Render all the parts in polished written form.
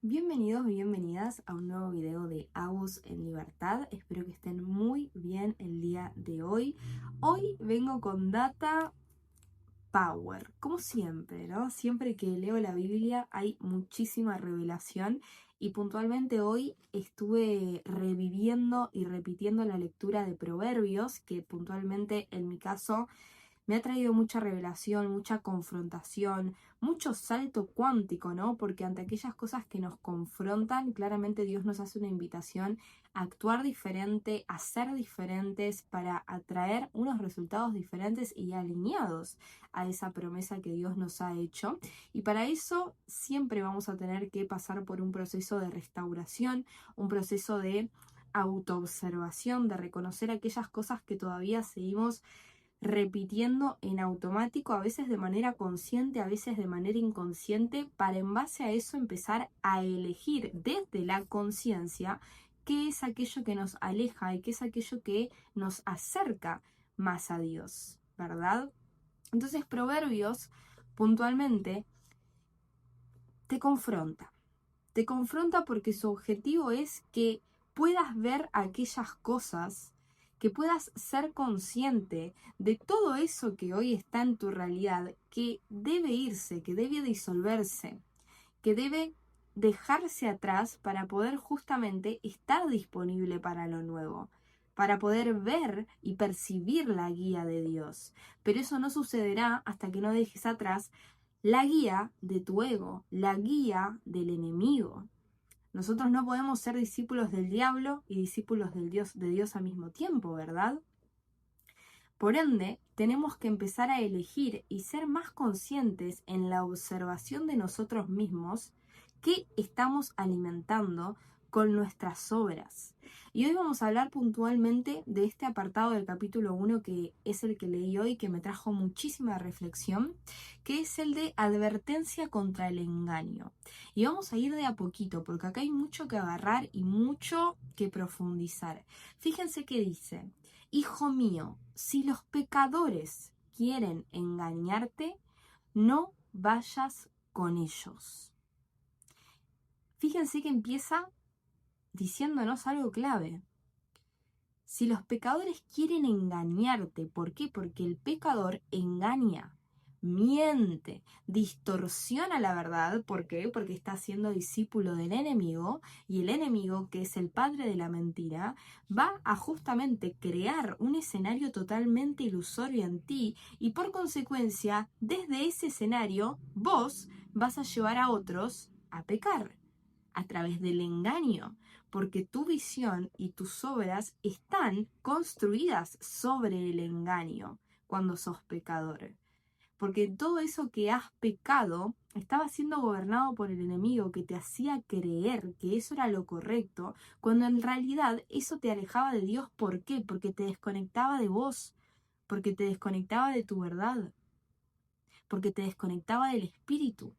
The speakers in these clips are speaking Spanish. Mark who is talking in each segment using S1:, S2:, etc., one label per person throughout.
S1: Bienvenidos, bienvenidas a un nuevo video de Agus en Libertad. Espero que estén muy bien el día de hoy. Hoy vengo con data power, como siempre, ¿no? Siempre que leo la Biblia hay muchísima revelación y puntualmente hoy estuve reviviendo y repitiendo la lectura de Proverbios, que puntualmente en mi caso me ha traído mucha revelación, mucha confrontación, mucho salto cuántico, ¿no? Porque ante aquellas cosas que nos confrontan, claramente Dios nos hace una invitación a actuar diferente, a ser diferentes, para atraer unos resultados diferentes y alineados a esa promesa que Dios nos ha hecho. Y para eso siempre vamos a tener que pasar por un proceso de restauración, un proceso de autoobservación, de reconocer aquellas cosas que todavía seguimos repitiendo en automático, a veces de manera consciente, a veces de manera inconsciente, para en base a eso empezar a elegir desde la conciencia qué es aquello que nos aleja y qué es aquello que nos acerca más a Dios, ¿verdad? Entonces Proverbios puntualmente te confronta porque su objetivo es que puedas ver aquellas cosas, que puedas ser consciente de todo eso que hoy está en tu realidad, que debe irse, que debe disolverse, que debe dejarse atrás para poder justamente estar disponible para lo nuevo, para poder ver y percibir la guía de Dios. Pero eso no sucederá hasta que no dejes atrás la guía de tu ego, la guía del enemigo. Nosotros no podemos ser discípulos del diablo y discípulos de Dios al mismo tiempo, ¿verdad? Por ende, tenemos que empezar a elegir y ser más conscientes en la observación de nosotros mismos qué estamos alimentando con nuestras obras. Y hoy vamos a hablar puntualmente de este apartado del capítulo 1 que es el que leí hoy, que me trajo muchísima reflexión, que es el de advertencia contra el engaño. Y vamos a ir de a poquito, porque acá hay mucho que agarrar y mucho que profundizar. Fíjense qué dice: Hijo mío, si los pecadores quieren engañarte, no vayas con ellos. Fíjense que empieza diciéndonos algo clave. Si los pecadores quieren engañarte, ¿por qué? Porque el pecador engaña, miente, distorsiona la verdad. ¿Por qué? Porque está siendo discípulo del enemigo, y el enemigo, que es el padre de la mentira, va a justamente crear un escenario totalmente ilusorio en ti, y por consecuencia, desde ese escenario, vos vas a llevar a otros a pecar a través del engaño, porque tu visión y tus obras están construidas sobre el engaño cuando sos pecador. Porque todo eso que has pecado estaba siendo gobernado por el enemigo, que te hacía creer que eso era lo correcto, cuando en realidad eso te alejaba de Dios. ¿Por qué? Porque te desconectaba de vos, porque te desconectaba de tu verdad, porque te desconectaba del espíritu.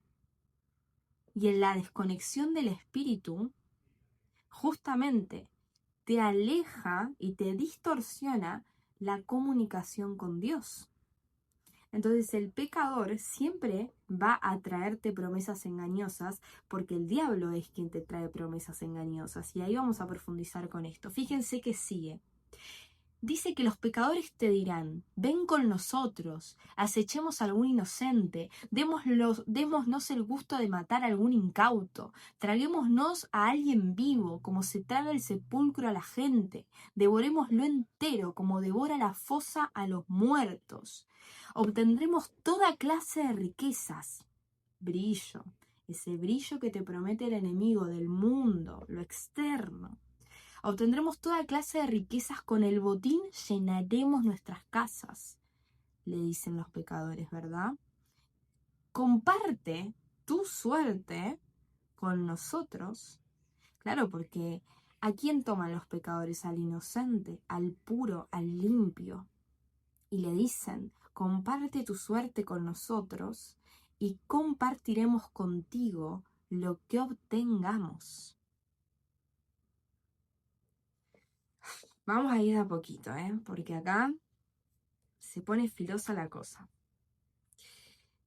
S1: Y en la desconexión del espíritu, justamente te aleja y te distorsiona la comunicación con Dios. Entonces el pecador siempre va a traerte promesas engañosas, porque el diablo es quien te trae promesas engañosas. Y ahí vamos a profundizar con esto. Fíjense que sigue. Dice que los pecadores te dirán: ven con nosotros, acechemos a algún inocente, démonos el gusto de matar a algún incauto, traguémonos a alguien vivo, como se traga el sepulcro a la gente, devorémoslo entero, como devora la fosa a los muertos. Obtendremos toda clase de riquezas. Brillo, ese brillo que te promete el enemigo del mundo, lo externo. Obtendremos toda clase de riquezas, con el botín llenaremos nuestras casas, le dicen los pecadores, ¿verdad? Comparte tu suerte con nosotros. Claro, porque ¿a quién toman los pecadores? Al inocente, al puro, al limpio. Y le dicen: comparte tu suerte con nosotros y compartiremos contigo lo que obtengamos. Vamos a ir a poquito, porque acá se pone filosa la cosa.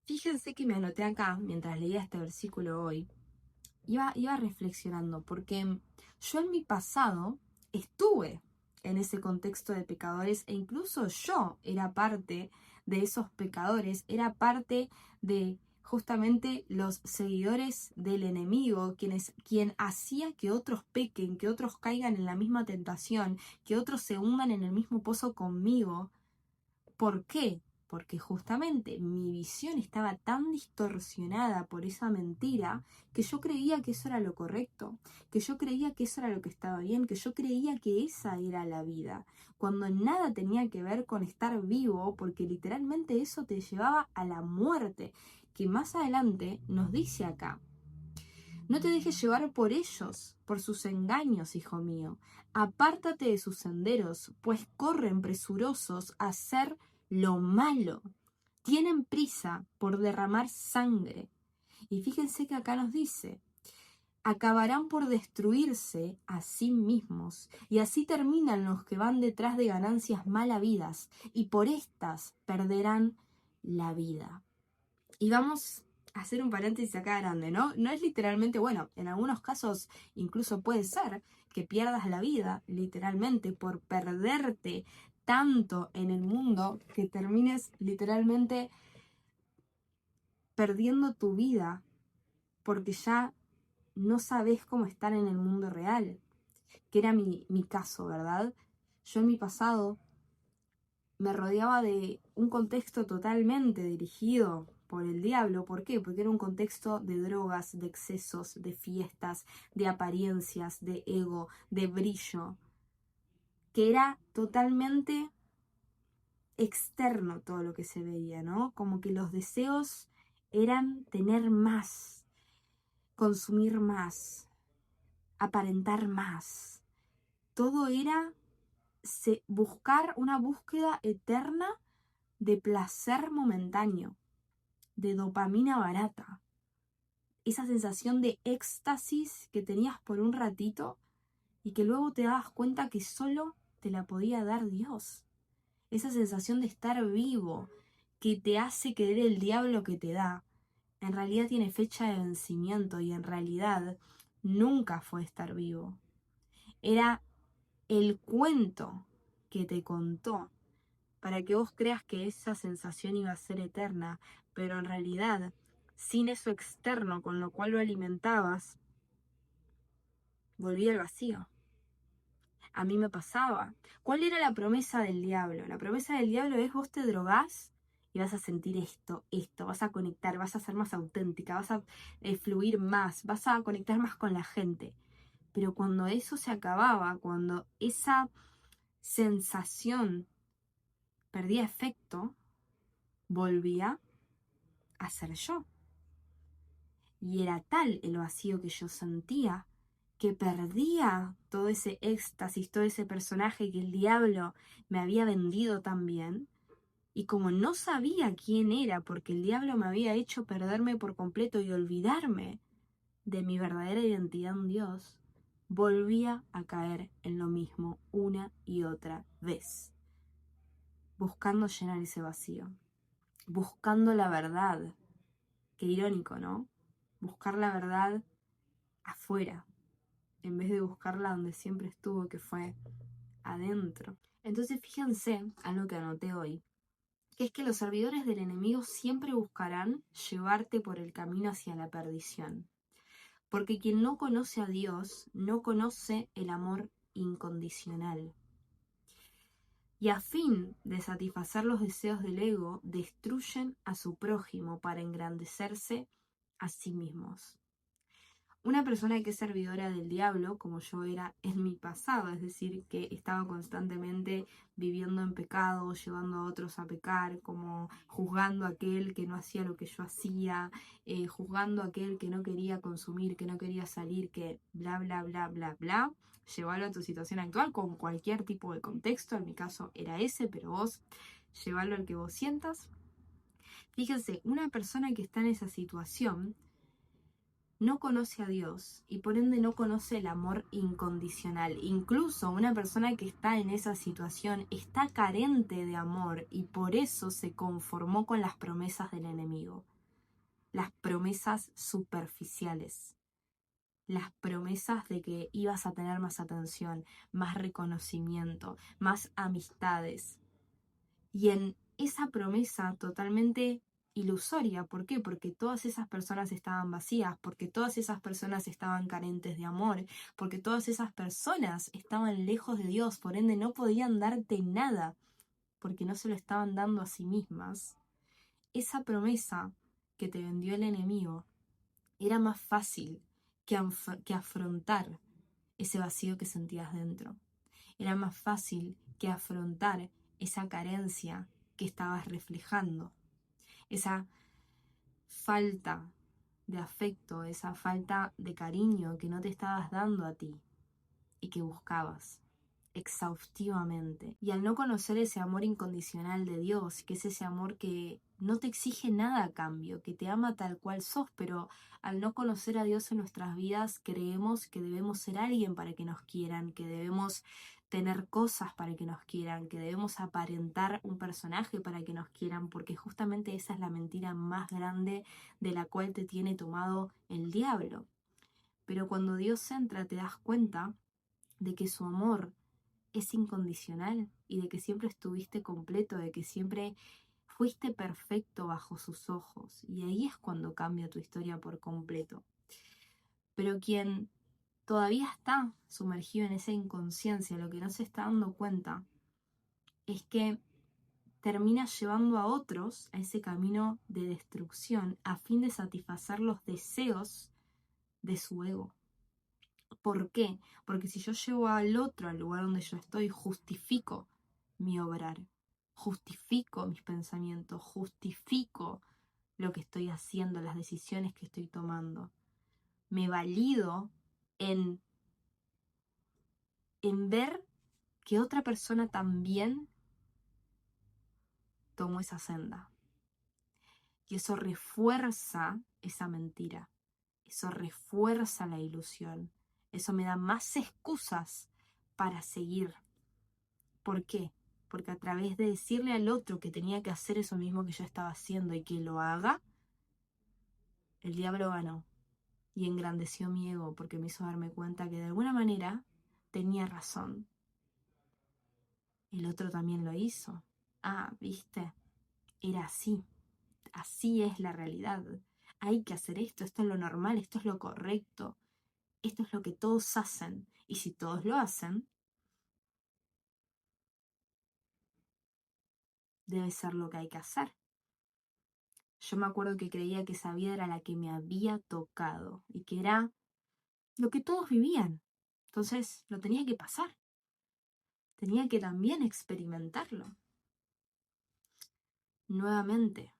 S1: Fíjense que me anoté acá, mientras leía este versículo hoy, iba reflexionando, porque yo en mi pasado estuve en ese contexto de pecadores e incluso yo era parte de esos pecadores, era parte de justamente los seguidores del enemigo, quien hacía que otros pequen, que otros caigan en la misma tentación, que otros se hundan en el mismo pozo conmigo. ¿Por qué? Porque justamente mi visión estaba tan distorsionada por esa mentira que yo creía que eso era lo correcto, que yo creía que eso era lo que estaba bien, que yo creía que esa era la vida, cuando nada tenía que ver con estar vivo, porque literalmente eso te llevaba a la muerte, que más adelante nos dice acá. No te dejes llevar por ellos, por sus engaños, hijo mío. Apártate de sus senderos, pues corren presurosos a hacer lo malo. Tienen prisa por derramar sangre. Y fíjense que acá nos dice, acabarán por destruirse a sí mismos, y así terminan los que van detrás de ganancias mal habidas, y por estas perderán la vida. Y vamos a hacer un paréntesis acá grande, ¿no? No es literalmente, bueno, en algunos casos incluso puede ser que pierdas la vida, literalmente, por perderte tanto en el mundo que termines literalmente perdiendo tu vida porque ya no sabes cómo estar en el mundo real, que era mi caso, ¿verdad? Yo en mi pasado me rodeaba de un contexto totalmente dirigido por el diablo. ¿Por qué? Porque era un contexto de drogas, de excesos, de fiestas, de apariencias, de ego, de brillo, que era totalmente externo todo lo que se veía, ¿no? Como que los deseos eran tener más, consumir más, aparentar más. Todo era buscar una búsqueda eterna de placer momentáneo, de dopamina barata, esa sensación de éxtasis que tenías por un ratito y que luego te dabas cuenta que solo te la podía dar Dios. Esa sensación de estar vivo que te hace querer el diablo que te da, en realidad tiene fecha de vencimiento y en realidad nunca fue estar vivo. Era el cuento que te contó para que vos creas que esa sensación iba a ser eterna, pero en realidad, sin eso externo con lo cual lo alimentabas, volvía al vacío. A mí me pasaba. ¿Cuál era la promesa del diablo? La promesa del diablo es vos te drogás y vas a sentir esto, vas a conectar, vas a ser más auténtica, vas a fluir más, vas a conectar más con la gente. Pero cuando eso se acababa, cuando esa sensación perdía efecto, volvía a ser yo. Y era tal el vacío que yo sentía que perdía todo ese éxtasis, todo ese personaje que el diablo me había vendido tan bien. Y como no sabía quién era, porque el diablo me había hecho perderme por completo y olvidarme de mi verdadera identidad en Dios, volvía a caer en lo mismo una y otra vez, buscando llenar ese vacío, buscando la verdad. Qué irónico, ¿no? Buscar la verdad afuera, en vez de buscarla donde siempre estuvo, que fue adentro. Entonces fíjense algo que anoté hoy, que es que los servidores del enemigo siempre buscarán llevarte por el camino hacia la perdición. Porque quien no conoce a Dios no conoce el amor incondicional. Y a fin de satisfacer los deseos del ego, destruyen a su prójimo para engrandecerse a sí mismos. Una persona que es servidora del diablo, como yo era en mi pasado, es decir, que estaba constantemente viviendo en pecado, llevando a otros a pecar, como juzgando a aquel que no hacía lo que yo hacía, juzgando a aquel que no quería consumir, que no quería salir, que bla, bla, bla, bla, bla. Llevarlo a tu situación actual con cualquier tipo de contexto, en mi caso era ese, pero vos llevarlo al que vos sientas. Fíjense, una persona que está en esa situación no conoce a Dios y por ende no conoce el amor incondicional. Incluso una persona que está en esa situación está carente de amor y por eso se conformó con las promesas del enemigo, las promesas superficiales. las promesas de que ibas a tener más atención, más reconocimiento, más amistades. Y en esa promesa totalmente ilusoria, ¿por qué? Porque todas esas personas estaban vacías, porque todas esas personas estaban carentes de amor, porque todas esas personas estaban lejos de Dios, por ende no podían darte nada, porque no se lo estaban dando a sí mismas. Esa promesa que te vendió el enemigo era más fácil que afrontar ese vacío que sentías dentro. Era más fácil que afrontar esa carencia que estabas reflejando, esa falta de afecto, esa falta de cariño que no te estabas dando a ti y que buscabas exhaustivamente. Y al no conocer ese amor incondicional de Dios, que es ese amor que no te exige nada a cambio, que te ama tal cual sos, pero al no conocer a Dios en nuestras vidas, creemos que debemos ser alguien para que nos quieran, que debemos tener cosas para que nos quieran, que debemos aparentar un personaje para que nos quieran, porque justamente esa es la mentira más grande de la cual te tiene tomado el diablo. Pero cuando Dios entra, te das cuenta de que su amor es incondicional y de que siempre estuviste completo, de que siempre fuiste perfecto bajo sus ojos. Y ahí es cuando cambia tu historia por completo. Pero quien todavía está sumergido en esa inconsciencia, lo que no se está dando cuenta es que termina llevando a otros a ese camino de destrucción a fin de satisfacer los deseos de su ego. ¿Por qué? Porque si yo llevo al otro al lugar donde yo estoy, justifico mi obrar, justifico mis pensamientos, justifico lo que estoy haciendo, las decisiones que estoy tomando. Me valido en, en ver que otra persona también tomó esa senda. Y eso refuerza esa mentira, eso refuerza la ilusión, eso me da más excusas para seguir. ¿Por qué? Porque a través de decirle al otro que tenía que hacer eso mismo que yo estaba haciendo y que lo haga, el diablo ganó y engrandeció mi ego porque me hizo darme cuenta que de alguna manera tenía razón. El otro también lo hizo. Ah, ¿viste? Era así. Así es la realidad. Hay que hacer esto, esto es lo normal, esto es lo correcto, esto es lo que todos hacen. Y si todos lo hacen, debe ser lo que hay que hacer. Yo me acuerdo que creía que esa vida era la que me había tocado y que era lo que todos vivían. Entonces lo tenía que pasar. Tenía que también experimentarlo. Nuevamente,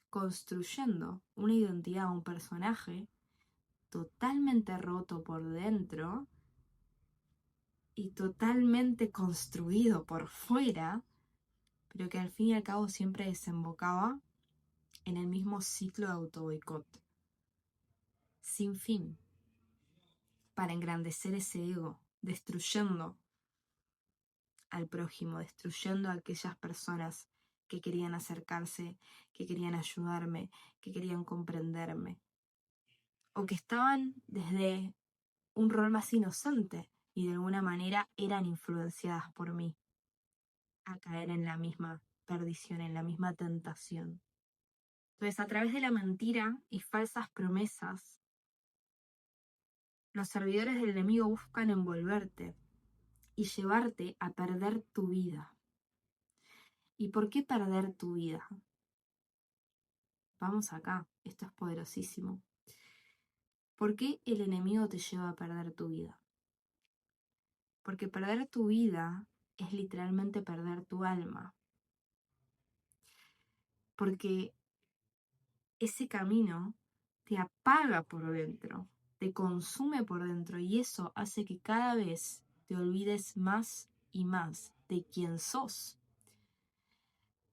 S1: construyendo una identidad, un personaje totalmente roto por dentro y totalmente construido por fuera, pero que al fin y al cabo siempre desembocaba en el mismo ciclo de autoboicot, sin fin, para engrandecer ese ego, destruyendo al prójimo, destruyendo a aquellas personas que querían acercarse, que querían ayudarme, que querían comprenderme, o que estaban desde un rol más inocente y de alguna manera eran influenciadas por mí a caer en la misma perdición, en la misma tentación. Entonces, a través de la mentira y falsas promesas, los servidores del enemigo buscan envolverte y llevarte a perder tu vida. ¿Y por qué perder tu vida? Vamos acá, esto es poderosísimo. ¿Por qué el enemigo te lleva a perder tu vida? Porque perder tu vida es literalmente perder tu alma. Porque ese camino te apaga por dentro, te consume por dentro y eso hace que cada vez te olvides más y más de quién sos.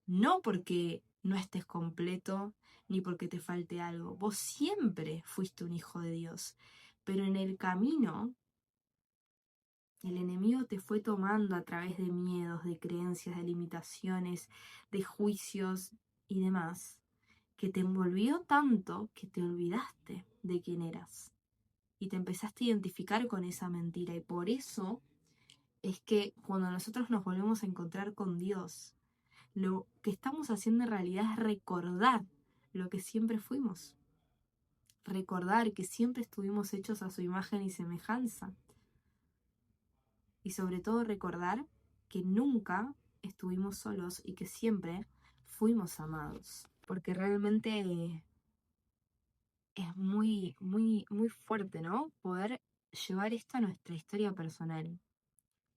S1: No porque no estés completo ni porque te falte algo. Vos siempre fuiste un hijo de Dios, pero en el camino el enemigo te fue tomando a través de miedos, de creencias, de limitaciones, de juicios y demás, que te envolvió tanto que te olvidaste de quién eras. y te empezaste a identificar con esa mentira. Y por eso es que cuando nosotros nos volvemos a encontrar con Dios, lo que estamos haciendo en realidad es recordar lo que siempre fuimos. Recordar que siempre estuvimos hechos a su imagen y semejanza. Y sobre todo recordar que nunca estuvimos solos y que siempre fuimos amados. Porque realmente es muy, muy, muy fuerte, ¿no? Poder llevar esto a nuestra historia personal.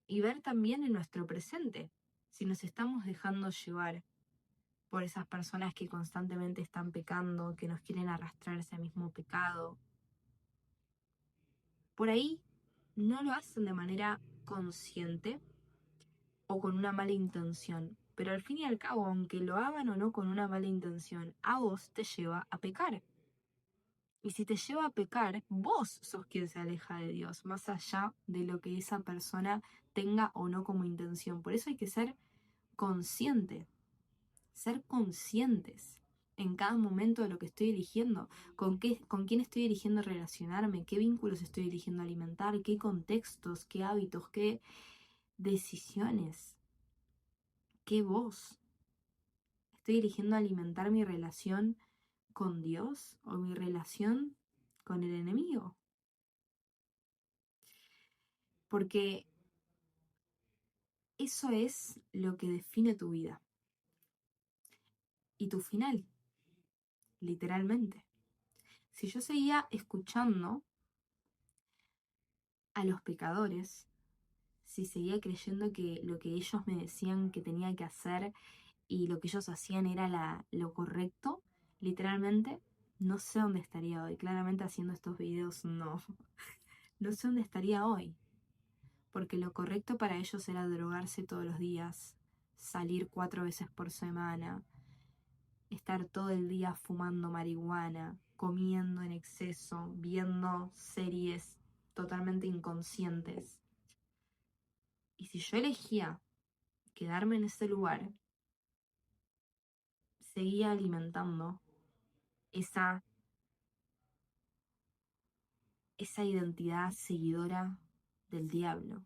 S1: Y ver también en nuestro presente, si nos estamos dejando llevar por esas personas que constantemente están pecando, que nos quieren arrastrar ese mismo pecado. Por ahí no lo hacen de manera consciente o con una mala intención, pero al fin y al cabo, aunque lo hagan o no con una mala intención, a vos te lleva a pecar. Y si te lleva a pecar, vos sos quien se aleja de Dios, más allá de lo que esa persona tenga o no como intención. Por eso hay que ser consciente, ser conscientes en cada momento de lo que estoy eligiendo, con quién estoy eligiendo relacionarme, qué vínculos estoy eligiendo alimentar, qué contextos, qué hábitos, qué decisiones, qué voz. ¿Estoy eligiendo alimentar mi relación con Dios o mi relación con el enemigo? Porque eso es lo que define tu vida y tu final, literalmente. Si yo seguía escuchando a los pecadores, si seguía creyendo que lo que ellos me decían que tenía que hacer y lo que ellos hacían era lo correcto, literalmente no sé dónde estaría hoy. Claramente haciendo estos videos no, no sé dónde estaría hoy. Porque lo correcto para ellos era drogarse todos los días, salir 4 veces por semana, estar todo el día fumando marihuana, comiendo en exceso, viendo series totalmente inconscientes. Y si yo elegía quedarme en ese lugar, seguía alimentando esa, esa identidad seguidora del diablo.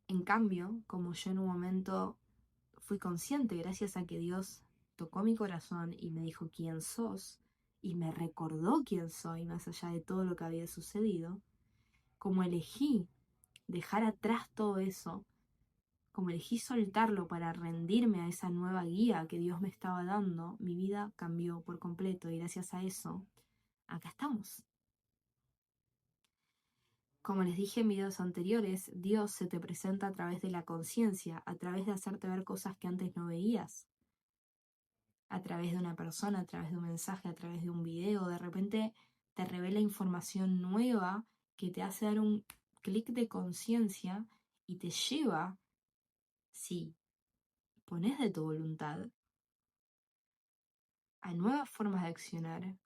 S1: En cambio, como yo en un momento fui consciente gracias a que Dios tocó mi corazón y me dijo quién sos y me recordó quién soy más allá de todo lo que había sucedido, como elegí dejar atrás todo eso, como elegí soltarlo para rendirme a esa nueva guía que Dios me estaba dando, mi vida cambió por completo y gracias a eso, acá estamos. Como les dije en videos anteriores, Dios se te presenta a través de la conciencia, a través de hacerte ver cosas que antes no veías, a través de una persona, a través de un mensaje, a través de un video. De repente te revela información nueva que te hace dar un clic de conciencia y te lleva, si pones de tu voluntad, a nuevas formas de accionar,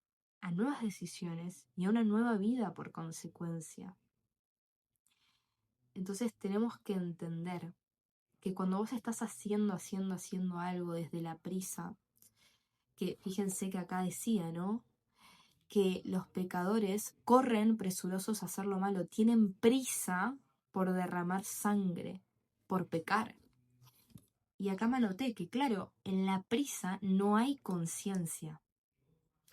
S1: a nuevas decisiones y a una nueva vida por consecuencia. Entonces tenemos que entender que cuando vos estás haciendo algo desde la prisa, que fíjense que acá decía, ¿no? Que los pecadores corren presurosos a hacer lo malo, tienen prisa por derramar sangre, por pecar. Y acá me anoté que, claro, en la prisa no hay conciencia,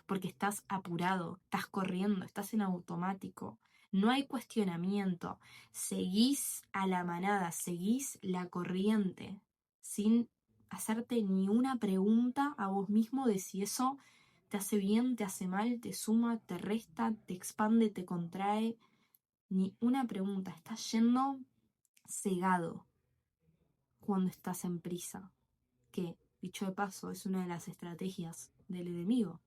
S1: porque estás apurado, estás corriendo, estás en automático, no hay cuestionamiento, seguís a la manada, seguís la corriente, sin hacerte ni una pregunta a vos mismo de si eso te hace bien, te hace mal, te suma, te resta, te expande, te contrae, ni una pregunta, estás yendo cegado cuando estás en prisa, que, dicho de paso, es una de las estrategias del enemigo.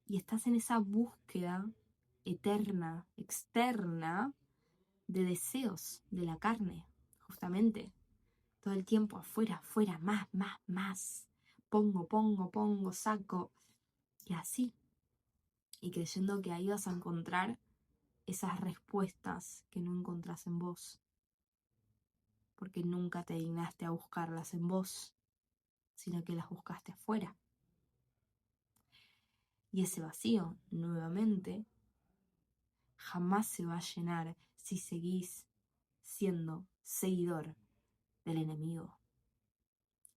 S1: Y estás en esa búsqueda eterna, externa, de deseos de la carne, justamente. Todo el tiempo afuera, afuera, más, más, más. Pongo, saco. Y así. Y creyendo que ahí vas a encontrar esas respuestas que no encontrás en vos. Porque nunca te dignaste a buscarlas en vos, sino que las buscaste afuera. Y ese vacío, nuevamente, jamás se va a llenar si seguís siendo seguidor del enemigo,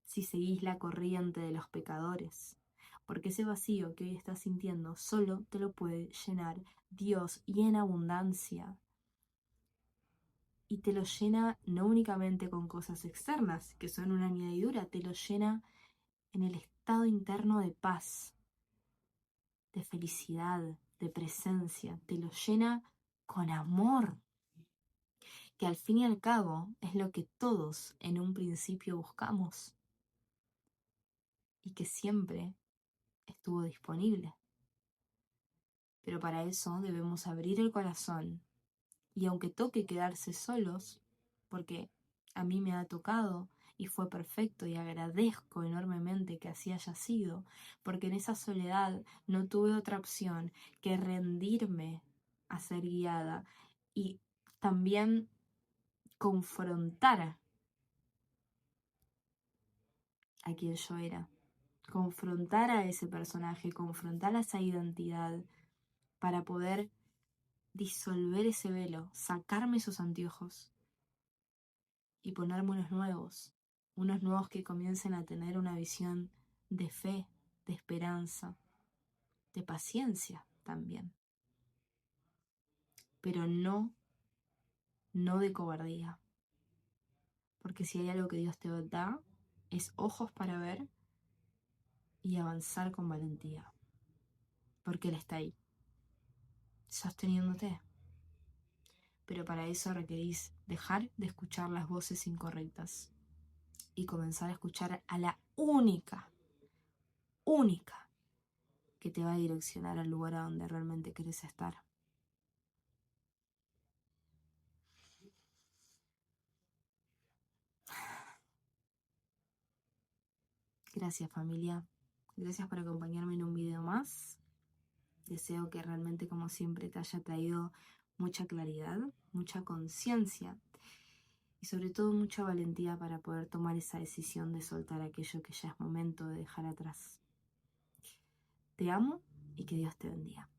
S1: si seguís la corriente de los pecadores, porque ese vacío que hoy estás sintiendo solo te lo puede llenar Dios y en abundancia. Y te lo llena no únicamente con cosas externas, que son una añadidura, te lo llena en el estado interno de paz, de felicidad, de presencia, te lo llena con amor, que al fin y al cabo es lo que todos en un principio buscamos y que siempre estuvo disponible. Pero para eso debemos abrir el corazón y aunque toque quedarse solos, porque a mí me ha tocado y fue perfecto y agradezco enormemente que así haya sido, porque en esa soledad no tuve otra opción que rendirme a ser guiada y también confrontar a quien yo era, confrontar a ese personaje, confrontar a esa identidad para poder disolver ese velo, sacarme esos anteojos y ponerme unos nuevos que comiencen a tener una visión de fe, de esperanza, de paciencia también, pero no de cobardía, porque si hay algo que Dios te da, es ojos para ver y avanzar con valentía, porque Él está ahí, sosteniéndote. Pero para eso requerís dejar de escuchar las voces incorrectas y comenzar a escuchar a la única que te va a direccionar al lugar a donde realmente querés estar. Gracias, familia. Gracias por acompañarme en un video más. Deseo que realmente, como siempre, te haya traído mucha claridad, mucha conciencia y sobre todo mucha valentía para poder tomar esa decisión de soltar aquello que ya es momento de dejar atrás. Te amo y que Dios te bendiga.